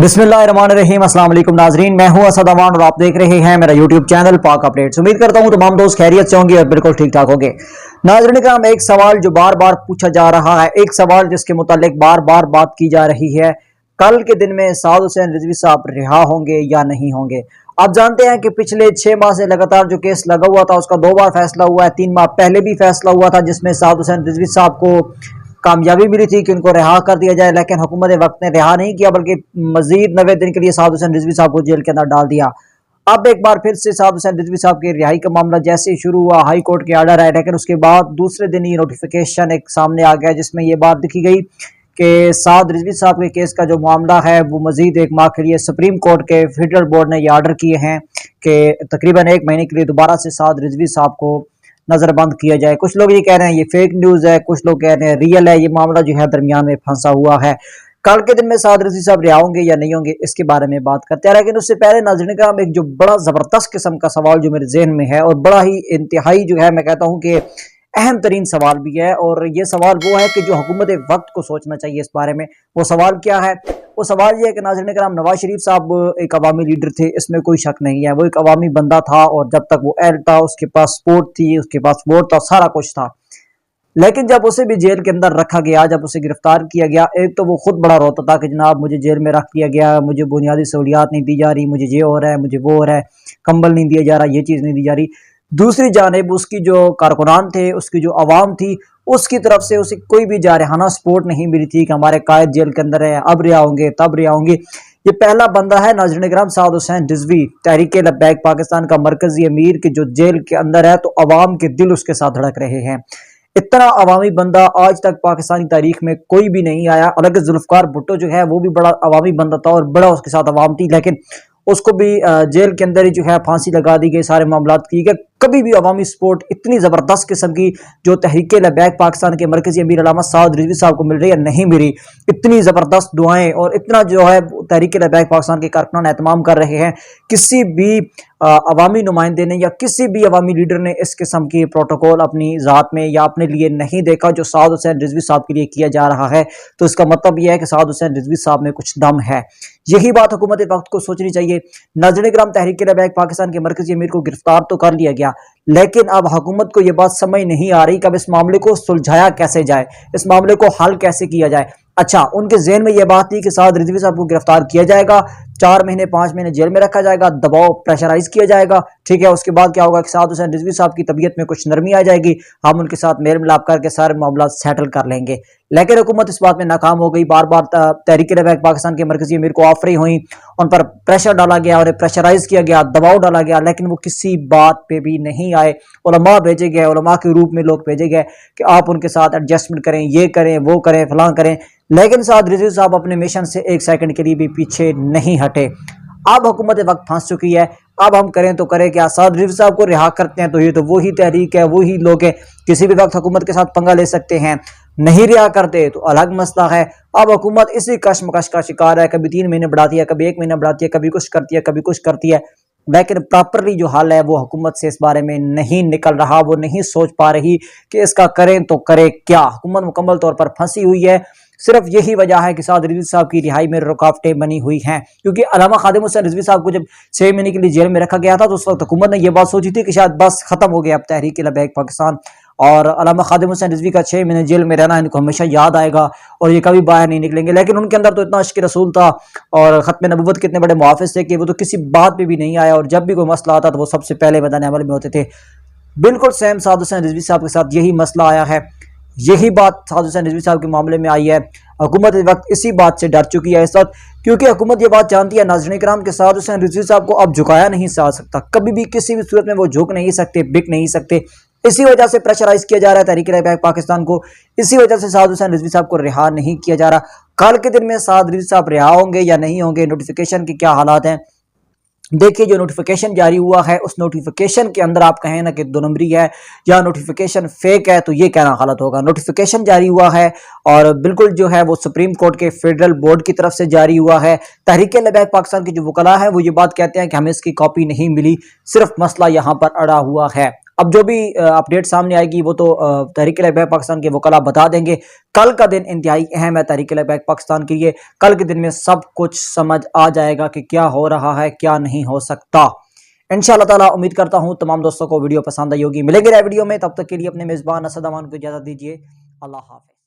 बिस्मिल्लाहिर्रहमानिर्रहीम अस्सलाम वालेकुम नाजरीन, मैं हूं असद अमान और आप देख रहे हैं मेरा यूट्यूब चैनल पाक अपडेट्स। उम्मीद करता हूं तमाम दोस्त खैरियत से होंगे और बिल्कुल ठीक ठाक होंगे। नाजरीन कराम, एक सवाल जो बार बार पूछा जा रहा है, एक सवाल जिसके मुतालिक बार बार बात की जा रही है, कल के दिन में साद हुसैन रिजवी साहब रिहा होंगे या नहीं होंगे। आप जानते हैं कि पिछले 6 माह से लगातार जो केस लगा हुआ था उसका 2 बार फैसला हुआ है। 3 माह पहले भी फैसला हुआ था जिसमें साद हुसैन रिजवी साहब को कामयाबी मिली थी कि उनको रिहा कर दिया जाए, लेकिन हुकूमत वक्त ने रिहा नहीं किया बल्कि मजीद 90 दिन के लिए साद हुसैन रिजवी साहब को जेल के अंदर डाल दिया। अब एक बार फिर से साद हुसैन रिजवी साहब की रिहाई का मामला जैसे ही शुरू हुआ, हाई कोर्ट के आर्डर आए, लेकिन उसके बाद दूसरे दिन ही नोटिफिकेशन एक सामने आ गया जिसमें यह बात दिखी गई कि साद रिजवी साहब के केस का जो मामला है वो मजीद 1 माह के लिए सुप्रीम कोर्ट के फेडरल बोर्ड ने यह आर्डर किए हैं कि तकरीबन 1 महीने के लिए दोबारा से साद रिजवी साहब को नजरबंद किया जाए। कुछ लोग ये कह रहे हैं ये फेक न्यूज है, कुछ लोग कह रहे हैं रियल है। ये मामला जो है दरमियान में फंसा हुआ है। कल के दिन में साद रिजवी साहब रिहा होंगे या नहीं होंगे इसके बारे में बात करते हैं, लेकिन उससे पहले नाज़रीन कराम एक जो बड़ा जबरदस्त किस्म का सवाल जो मेरे जहन में है और बड़ा ही इंतहाई जो है मैं कहता हूं कि अहम तरीन सवाल भी है, और ये सवाल वो है कि जो हुकूमत वक्त को सोचना चाहिए इस बारे में। वो सवाल क्या है? वो सवाल ये है कि नाज़रीन कराम, नवाज शरीफ साहब एक अवामी लीडर थे, इसमें कोई शक नहीं है। वो एक अवामी बंदा था और जब तक वो एहल था, उसके पास सपोर्ट थी, उसके पास वोट था, सारा कुछ था। लेकिन जब उसे भी जेल के अंदर रखा गया, जब उसे गिरफ्तार किया गया, एक तो वो खुद बड़ा रोता था कि जनाब मुझे जेल में रख लिया गया, मुझे बुनियादी सहूलियात नहीं दी जा रही, मुझे ये हो रहा है, मुझे वो हो रहा है, कंबल नहीं दिया जा रहा, ये चीज़ नहीं दी जा रही। दूसरी जानिब उसकी जो कारकुनान थे, उसकी जो आवाम थी, उसकी तरफ से उसे कोई भी जारहाना सपोर्ट नहीं मिली थी कि हमारे कायद जेल के अंदर है, अब रिहा होंगे, तब रिहा होंगे। ये पहला बंदा है नाज़रीन कराम, साद हुसैन रिजवी, तहरीक लब्बैक पाकिस्तान का मरकजी अमीर के जो जेल के अंदर है, तो अवाम के दिल उसके साथ धड़क रहे हैं। इतना अवामी बंदा आज तक पाकिस्तानी तारीख में कोई भी नहीं आया। अलग जुल्फकार भुट्टो जो है वो भी बड़ा अवामी बंदा था और बड़ा उसके साथ अवाम थी, लेकिन उसको भी जेल के अंदर ही जो है फांसी लगा दी गई, सारे मामला की गए। कभी भी अवामी सपोर्ट इतनी ज़बरदस्त किस्म की जो तहरीक लब्बैक पाकिस्तान के मरकजी अमीर अल्लामा साद रिजवी साहब को मिल रही है नहीं मिली। इतनी ज़बरदस्त दुआएं और इतना जो है तहरीक लब्बैक पाकिस्तान के कारकुनान एहतमाम कर रहे हैं। किसी भी अवामी नुमाइंदे ने या किसी भी अवामी लीडर ने इस किस्म की प्रोटोकॉल अपनी ज़ात में या अपने लिए नहीं देखा जो साद हुसैन रिजवी साहब के लिए किया जा रहा है। तो इसका मतलब यह है कि साद हुसैन रिजवी साहब में कुछ दम है। यही बात हुकूमत वक्त को सोचनी चाहिए। नाज़रीन कराम, तहरीक लब्बैक पाकिस्तान के मरकजी अमीर को गिरफ्तार तो कर लिया गया, लेकिन अब हुकूमत को यह बात समझ नहीं आ रही कि अब इस मामले को सुलझाया कैसे जाए, इस मामले को हल कैसे किया जाए। अच्छा, उनके ज़हन में यह बात थी कि साद रिजवी साहब को गिरफ्तार किया जाएगा, 4 महीने 5 महीने जेल में रखा जाएगा, दबाव प्रेशराइज किया जाएगा, ठीक है। उसके बाद क्या होगा कि साद हुसैन रिजवी साहब की तबीयत में कुछ नरमी आ जाएगी, हम उनके साथ मेल मिलाप करके सारे मामला सेटल कर लेंगे। लेकिन हुकूमत इस बात में नाकाम हो गई। बार बार तहरीक लब्बैक पाकिस्तान के मरकजी अमीर को ऑफरें हुई, उन पर प्रेशर डाला गया, उन्हें प्रेशराइज किया गया, दबाव डाला गया, लेकिन वो किसी बात पे भी नहीं आए। उलमा भेजे गए, उलमा के रूप में लोग भेजे गए कि आप उनके साथ एडजस्टमेंट करें, ये करें, वो करें, फलां करें, लेकिन साद रिजवी साहब अपने मिशन से 1 सेकंड के लिए भी पीछे नहीं हटे। अब हुकूमत वक्त फंस चुकी है। अब हम करें तो करें क्या? साद रिजवी साहब को रिहा करते हैं तो ये तो वही तहरीक है, वही लोग हैं, किसी भी वक्त हुकूमत के साथ पंगा ले सकते हैं। नहीं रिहा करते तो अलग मसला है। अब हुकूमत इसी कशमकश का शिकार है, कभी 3 महीने बढ़ाती है, कभी 1 महीना बढ़ाती है, कभी कुछ करती है, कभी कुछ करती है, लेकिन प्रॉपरली जो हाल है वो हुकूमत से इस बारे में नहीं निकल रहा। वो नहीं सोच पा रही कि इसका करें तो करें क्या। हुकूमत मुकम्मल तौर पर फंसी हुई है। सिर्फ यही वजह है कि साद रिजवी साहब की रिहाई में रुकावटें बनी हुई हैं, क्योंकि अल्लामा खादिम हुसैन रिजवी साहब को जब 6 महीने के लिए जेल में रखा गया था तो उस वक्त हुकूमत ने यह बात सोची थी कि शायद बस खत्म हो गया अब तहरीक लब्बैक पाकिस्तान, और अल्लामा खादिम हुसैन रिजवी का 6 महीने जेल में रहना इनको हमेशा याद आएगा और ये कभी बाहर नहीं निकलेंगे। लेकिन उनके अंदर तो इतना इश्क रसूल था और ख़त्म नबूवत के इतने बड़े मुहाफ़िज़ थे कि वो तो किसी बात पे भी नहीं आया, और जब भी कोई मसला आता तो वो सबसे पहले मैदान अमल में होते थे। बिल्कुल सेम साद हुसैन रिजवी साहब के साथ यही मसला आया है। यही बात साद हुसैन रिजवी साहब के मामले में आई है। हुकूमत इस वक्त इसी बात से डर चुकी है इस वक्त, क्योंकि हुकूमत ये बात जानती है नाज़रीन कराम के साद हुसैन रिजवी साहब को अब झुकाया नहीं जा सकता, कभी भी किसी भी सूरत में वो झुक नहीं सकते, बिक नहीं सकते। इसी वजह से प्रेशराइज किया जा रहा है तहरीक लब्बैक पाकिस्तान को, इसी वजह से साद हुसैन रिजवी साहब को रिहा नहीं किया जा रहा। कल के दिन में साद रिजवी साहब रिहा होंगे या नहीं होंगे, नोटिफिकेशन के क्या हालात हैं देखिए। जो नोटिफिकेशन जारी हुआ है उस नोटिफिकेशन के अंदर आप कहें ना कि 2 नंबरी है या नोटिफिकेशन फेक है तो ये कहना गलत होगा। नोटिफिकेशन जारी हुआ है और बिल्कुल जो है वो सुप्रीम कोर्ट के फेडरल बोर्ड की तरफ से जारी हुआ है। तहरीक लब्बैक पाकिस्तान के जो वकला है वो ये बात कहते हैं कि हमें इसकी कॉपी नहीं मिली, सिर्फ मसला यहाँ पर अड़ा हुआ है। अब जो भी अपडेट सामने आएगी वो तो तहरीक-ए-इंसाफ पाकिस्तान के वकला बता देंगे। कल का दिन इंतहाई अहम है तहरीक-ए-इंसाफ पाकिस्तान के लिए। कल के दिन में सब कुछ समझ आ जाएगा कि क्या हो रहा है, क्या नहीं हो सकता। इंशाअल्लाह ताला उम्मीद करता हूँ तमाम दोस्तों को वीडियो पसंद आई होगी। मिलेंगे नए वीडियो में, तब तक के लिए अपने मेज़बान असद अमान को इजाज़त दीजिए। अल्लाह हाफ़िज़।